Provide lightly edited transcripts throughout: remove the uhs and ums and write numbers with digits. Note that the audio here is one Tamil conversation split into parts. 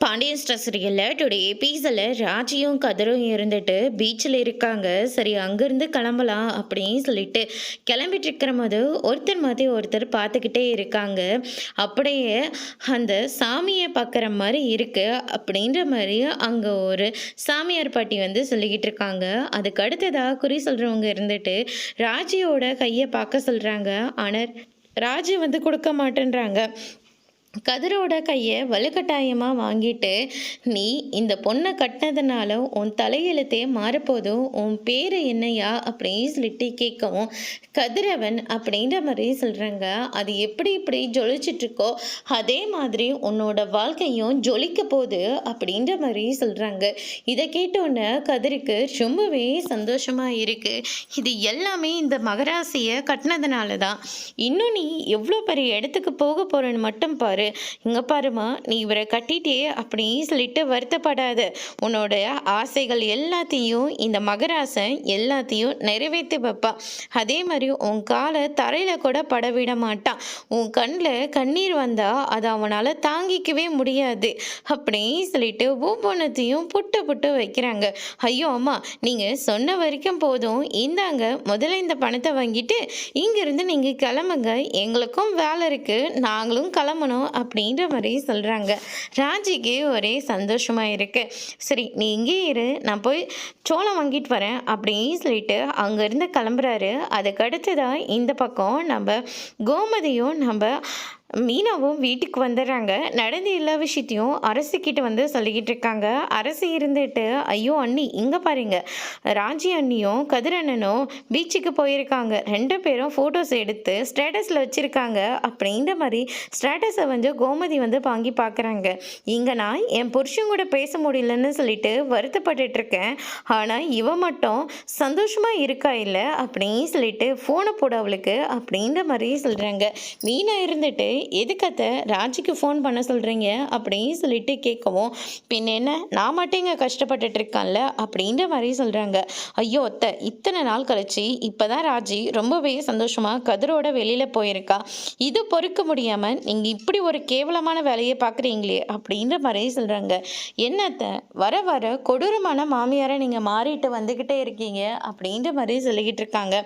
பாண்டியன் ஸ்டர் சீரியலில் டுடே எபிசோடில் ராஜியும் கதிரும் இருந்துட்டு பீச்சில் இருக்காங்க. சரி, அங்கேருந்து கிளம்பலாம் அப்படின்னு சொல்லிட்டு கிளம்பிட்டு இருக்கிற போது ஒருத்தர் மாதிரி ஒருத்தர் பார்த்துக்கிட்டே இருக்காங்க. அப்படியே அந்த சாமியை பார்க்குற மாதிரி இருக்கு அப்படின்ற மாதிரி அங்கே ஒரு சாமியார் பாட்டி வந்து சொல்லிக்கிட்டு இருக்காங்க. அதுக்கு அடுத்ததாக குறி சொல்கிறவங்க இருந்துட்டு ராஜியோட கையை பார்க்க சொல்கிறாங்க. ஆனால் ராஜி வந்து கொடுக்க மாட்டேன்றாங்க. கதிரோட கையை வலுக்கட்டாயமாக வாங்கிட்டு, நீ இந்த பொண்ணை கட்டினதுனால உன் தலையெழுத்தே மாறப்போதும், உன் பேர் என்னையா அப்படின்னு சொல்லிட்டு கேட்கவும், கதிரவன் அப்படின்ற மாதிரி சொல்கிறாங்க. அது எப்படி இப்படி ஜொலிச்சிட்ருக்கோ அதே மாதிரி உன்னோட வாழ்க்கையும் ஜொலிக்க போகுது அப்படின்ற மாதிரி சொல்கிறாங்க. இதை கேட்டோன்னே கதிருக்கு ரொம்பவே சந்தோஷமாக இருக்குது. இது எல்லாமே இந்த மகராசியை கட்டினதுனால தான். இன்னும் நீ எவ்வளோ பெரிய இடத்துக்கு போக போகிறேன்னு மட்டும் பாரு. இங்க பாருமா, நீ இவரை கட்டிட்டே அப்படின்னு சொல்லிட்டு வருத்தப்படாத. உன்னோட ஆசைகள் எல்லாத்தையும் இந்த மகராசன் எல்லாத்தையும் நிறைவேற்றி வைப்பான். அதே மாதிரி உன் காலை தரையில கூட படவிட மாட்டான். உன் கண்ணில் கண்ணீர் வந்தா அதை அவனால் தாங்கிக்கவே முடியாது அப்படின்னு சொல்லிட்டு ஒவ்வொன்றத்தையும் புட்டு புட்டு வைக்கிறாங்க. ஐயோ அம்மா, நீங்க சொன்ன வரைக்கும் போதும், இந்தாங்க முதல்ல இந்த பணத்தை வாங்கிட்டு இங்கிருந்து நீங்க கிளம்புங்க, எங்களுக்கும் வேலை இருக்கு, நாங்களும் கிளம்பணும் அப்படின்ற மாதிரி சொல்கிறாங்க. ராஜிக்கு ஒரே சந்தோஷமாக இருக்கு. சரி, நீ இங்கே இரு, நான் போய் சோளம் வாங்கிட்டு வரேன் அப்படின்னு சொல்லிட்டு அங்கேருந்து கிளம்புறாரு. அதுக்கு அடுத்ததான் இந்த பக்கம் நம்ம கோமதியும் நம்ம மீனாவும் வீட்டுக்கு வந்துடுறாங்க. நடந்த எல்லா விஷயத்தையும் அரசிக்கிட்ட வந்து சொல்லிக்கிட்டு இருக்காங்க. அரசி இருந்துட்டு, ஐயோ அண்ணி இங்கே பாருங்க, ராஜி அண்ணியும் கதிர் அண்ணனும் பீச்சுக்கு போயிருக்காங்க, ரெண்டு பேரும் ஃபோட்டோஸ் எடுத்து ஸ்டேட்டஸில் வச்சுருக்காங்க அப்படின்ற மாதிரி ஸ்டேட்டஸை வந்து கோமதி வந்து வாங்கி பார்க்குறாங்க. இங்கே நான் என் புருஷன் கூட பேச முடியலன்னு சொல்லிட்டு வருத்தப்பட்டுட்ருக்கேன், ஆனால் இவ மட்டும் சந்தோஷமாக இருக்கா இல்லை அப்படின்னு சொல்லிட்டு ஃபோனை போட அவளுக்கு அப்படின்ற மாதிரி சொல்கிறாங்க. மீனா இருந்துட்டு, எதுக்கத்த ராஜிக்கு ஃபோன் பண்ண சொல்கிறீங்க அப்படின்னு சொல்லிட்டு கேட்கவும், பின்ன என்ன, நான் மட்டும் இங்கே கஷ்டப்பட்டுட்டு இருக்கான்ல அப்படின்ற மாதிரி சொல்கிறாங்க. ஐயோ அத்தை, இத்தனை நாள் கழிச்சு இப்போ தான் ராஜி ரொம்பவே சந்தோஷமாக கதிரோட வெளியில் போயிருக்கா. இது பொறுக்க முடியாமல் நீங்கள் இப்படி ஒரு கேவலமான வேலையை பார்க்குறீங்களே அப்படின்ற மாதிரி சொல்கிறாங்க. என்னத்தை, வர வர கொடூரமான மாமியாரை நீங்கள் மாறிட்டு வந்துக்கிட்டே இருக்கீங்க அப்படின்ற மாதிரி சொல்லிக்கிட்டு இருக்காங்க.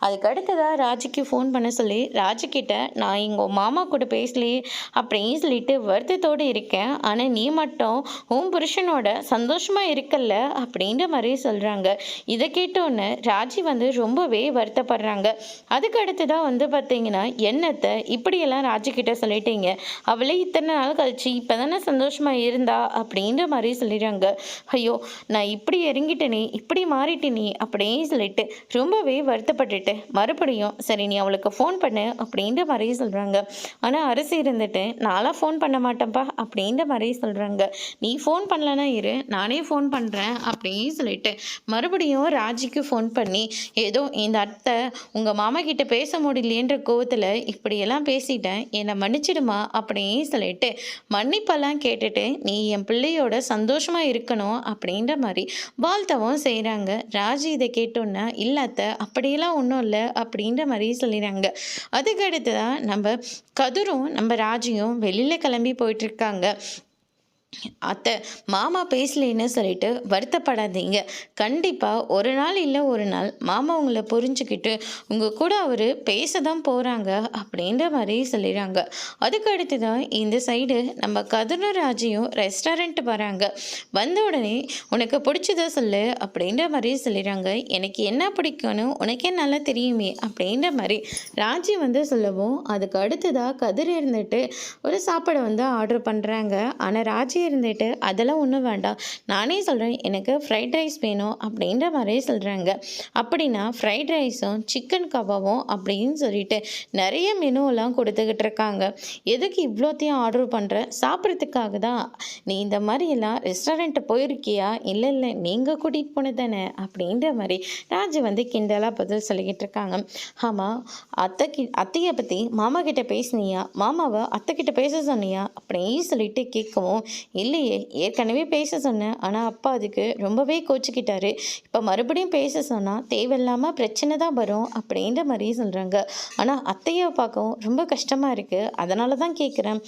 அதுக்கு அடுத்ததாக ராஜிக்கு ஃபோன் பண்ண சொல்லி ராஜிக்கிட்ட, நான் எங்கள் மாமா கூட பேசலையே அப்படின்னு சொல்லிட்டு வருத்தத்தோடு இருக்கேன், ஆனால் நீ மட்டும் உன் புருஷனோட சந்தோஷமாக இருக்கல்ல அப்படின்ற மாதிரி சொல்கிறாங்க. இதை கேட்டோன்னு ராஜி வந்து ரொம்பவே வருத்தப்படுறாங்க. அதுக்கு அடுத்ததான் வந்து பார்த்தீங்கன்னா, என்னத்தை இப்படியெல்லாம் ராஜிக்கிட்ட சொல்லிட்டீங்க, அவளே இத்தனை நாள் கழிச்சு இப்போ தானே சந்தோஷமாக இருந்தா அப்படின்ற மாதிரி சொல்லிடுறாங்க. ஐயோ, நான் இப்படி இறங்கிட்டேனே, இப்படி மாறிட்டேனே அப்படின்னு சொல்லிட்டு ரொம்பவே வருத்தப்பட்டுட்டு மறுபடியும், சரி நீ அவளுக்கு ஃபோன் பண்ணு அப்படின்ற மாதிரி சொல்கிறாங்க. ஆனால் அரசு இருந்துட்டு, நான்லாம் ஃபோன் பண்ண மாட்டேன்ப்பா அப்படின்ற மாதிரி சொல்கிறாங்க. நீ ஃபோன் பண்ணலன்னா இரு, நானே ஃபோன் பண்ணுறேன் அப்படின்னு சொல்லிட்டு மறுபடியும் ராஜிக்கு ஃபோன் பண்ணி, ஏதோ இந்த அத்தை உங்கள் மாமா கிட்ட பேச முடியலேன்ற கோவத்தில் இப்படியெல்லாம் பேசிட்டேன், என்னை மன்னிச்சிடுமா அப்படின்னு சொல்லிட்டு மன்னிப்பெல்லாம் கேட்டுட்டு, நீ என் பிள்ளையோட சந்தோஷமாக இருக்கணும் அப்படின்ற மாதிரி வாழ்த்தவும் செய்கிறாங்க. ராஜி இதை கேட்டோன்னா, இல்லை அத்தை அப்படியெல்லாம் ஒன்றும் இல்லை அப்படின்ற மாதிரி சொல்லிடுறாங்க. அதுக்கு அடுத்து தான் நம்ம கதிரும் நம்ம ராஜியும் வெளியில் கிளம்பி போயிட்டுருக்காங்க. அத்தை, மாமா பேசலேன்னு சொல்லிட்டு வருத்தப்படாதீங்க, கண்டிப்பாக ஒரு நாள் இல்லை ஒரு நாள் மாமா உங்களை புரிஞ்சுக்கிட்டு உங்கள் கூட அவர் பேச தான் போகிறாங்க அப்படின்ற மாதிரி சொல்லிடுறாங்க. அதுக்கு அடுத்து தான் இந்த சைடு நம்ம கதிரும் ராஜியும் ரெஸ்டாரண்ட் வராங்க. வந்த உடனே உனக்கு பிடிச்சத சொல்லு அப்படின்ற மாதிரி சொல்லிடுறாங்க. எனக்கு என்ன பிடிக்கும்னு உனக்கே நல்லா தெரியுமே அப்படின்ற மாதிரி ராஜி வந்து சொல்லவும், அதுக்கு அடுத்ததாக கதிர் இருந்துட்டு ஒரு சாப்பாடை வந்து ஆர்டர் பண்ணுறாங்க. ஆனால் ராஜி இருந்துட்டு, அதெல்லாம் ஒன்றும் வேண்டாம், நானே சொல்கிறேன், எனக்கு ஃப்ரைட் ரைஸ் வேணும் அப்படின்ற மாதிரி சொல்கிறாங்க. அப்படின்னா ஃப்ரைட் ரைஸும் சிக்கன் கபாவும் அப்படின்னு சொல்லிட்டு நிறைய மெனுவெல்லாம் கொடுத்துக்கிட்டு இருக்காங்க. எதுக்கு இவ்வளோத்தையும் ஆர்டர் பண்ணுற, சாப்பிட்றதுக்காக தான். நீ இந்த மாதிரியெல்லாம் ரெஸ்டாரண்ட்டை போயிருக்கியா, இல்லை இல்லை நீங்கள் கூட்டிகிட்டு போனது தானே அப்படின்ற மாதிரி ராஜு வந்து கிண்டலாக பதில் சொல்லிக்கிட்டு இருக்காங்க. ஆமாம், அத்தையை பற்றி மாமா கிட்ட பேசினியா, மாமாவை அத்தைக்கிட்ட பேச சொன்னியா அப்படின்னு சொல்லிட்டு கேட்கவும், இல்லையே, ஏற்கனவே பேச சொன்னேன். ஆனா அப்பா அதுக்கு ரொம்பவே கோச்சுக்கிட்டாரு. இப்ப மறுபடியும் பேச சொன்னா தேவையில்லாம பிரச்சனை தான் வரும் அப்படின்ற மாரி சொல்றாங்க. ஆனா அத்தைய பார்க்கவும் ரொம்ப கஷ்டமா இருக்கு. அதனால தான் கேட்கிறேன்.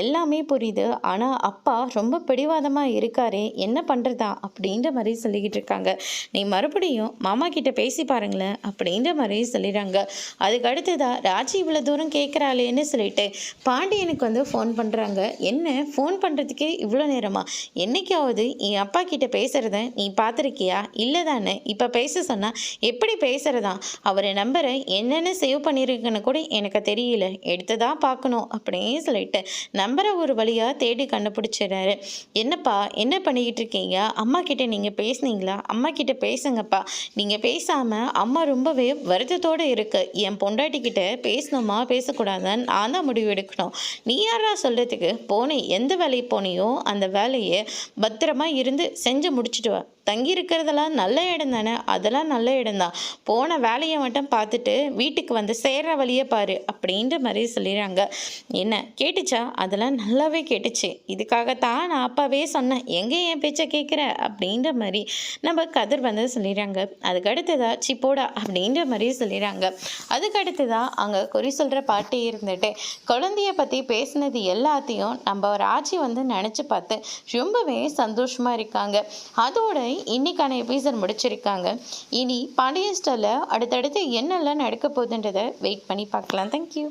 எல்லாமே புரியுது. ஆனா அப்பா ரொம்ப பிடிவாதமா இருக்காரே, என்ன பண்றதா? அப்படின்ற மாரி சொல்லிக்கிட்டு இருக்காங்க. நீ மறுபடியும் மாமா கிட்ட பேசி பாருங்களேன் அப்படின்ற மாரி சொல்லிடுறாங்க. அதுக்கு அடுத்ததா ராஜி இவ்வளோ தூரம் கேட்குறாளேன்னு சொல்லிட்டு பாண்டியனுக்கு வந்து ஃபோன் பண்றாங்க. என்ன ஃபோன் பண்றதுக்கே இவ்வளோ நேரமா? என்னைக்காவது என் அப்பா கிட்ட பேசுறத நீ பார்த்துருக்கியா? இல்ல தானே. இப்ப பேச சொன்னா எப்படி பேசுறதாம்? அவரு நம்பர என்னென்ன சேவ் பண்ணியிருக்குன்னு கூட எனக்கு தெரியல. எடுத்து தான் பார்க்கணும் அப்படின்னு சொல்லிட்டு நம்பர ஒரு வழியா தேடி கண்டுபிடிச்சிடுறாரு. என்னப்பா என்ன பண்ணிக்கிட்டு இருக்கீங்க? அம்மா கிட்ட நீங்க பேசுனீங்களா? அம்மா கிட்ட பேசுங்கப்பா. நீங்க பேசாம அம்மா ரொம்பவே வருத்தத்தோட இருக்கு. என் பொண்டாட்டி கிட்ட பேசணுமா பேசக்கூடாதான்னு நான் தான் முடிவு எடுக்கணும். நீ யாரா சொல்றதுக்கு? போனே எந்த வேலைக்கு போனியோ அந்த வேலையை பத்திரமா இருந்து செஞ்சு முடிச்சுட்டு வா. தங்கி இருக்கிறதெல்லாம் நல்ல இடம் தானே, அதெல்லாம் நல்ல இடம்தான். போன வேலையை மட்டும் பார்த்துட்டு வீட்டுக்கு வந்து சேர்ற வழியை பாரு அப்படின்ற மாதிரி சொல்லிடுறாங்க. என்ன கேட்டுச்சா? அதெல்லாம் நல்லாவே கேட்டுச்சு. இதுக்காகத்தான் நான் அப்பாவே சொன்னேன், எங்கே என் பேச்சை கேட்குற அப்படின்ற மாதிரி நம்ம கதிர் வந்து சொல்லிடுறாங்க. அதுக்கு அடுத்ததா சிப்போடா அப்படின்ற மாதிரி சொல்லிடுறாங்க. அதுக்கு அடுத்ததா அங்கே குறி சொல்கிற பாட்டி இருந்துட்டு குழந்தைய பற்றி பேசினது எல்லாத்தையும் நம்ம ராஜி வந்து நினச்சி பார்த்து ரொம்பவே சந்தோஷமாக இருக்காங்க. அதோட இன்னைக்கான எபிசோட் முடிச்சிருக்காங்க. இனி பாண்டியன் ஸ்டாரில் அடுத்தடுத்து என்னெல்லாம் நடக்க போகுதுன்றதை வெயிட் பண்ணி பார்க்கலாம். தேங்க்யூ.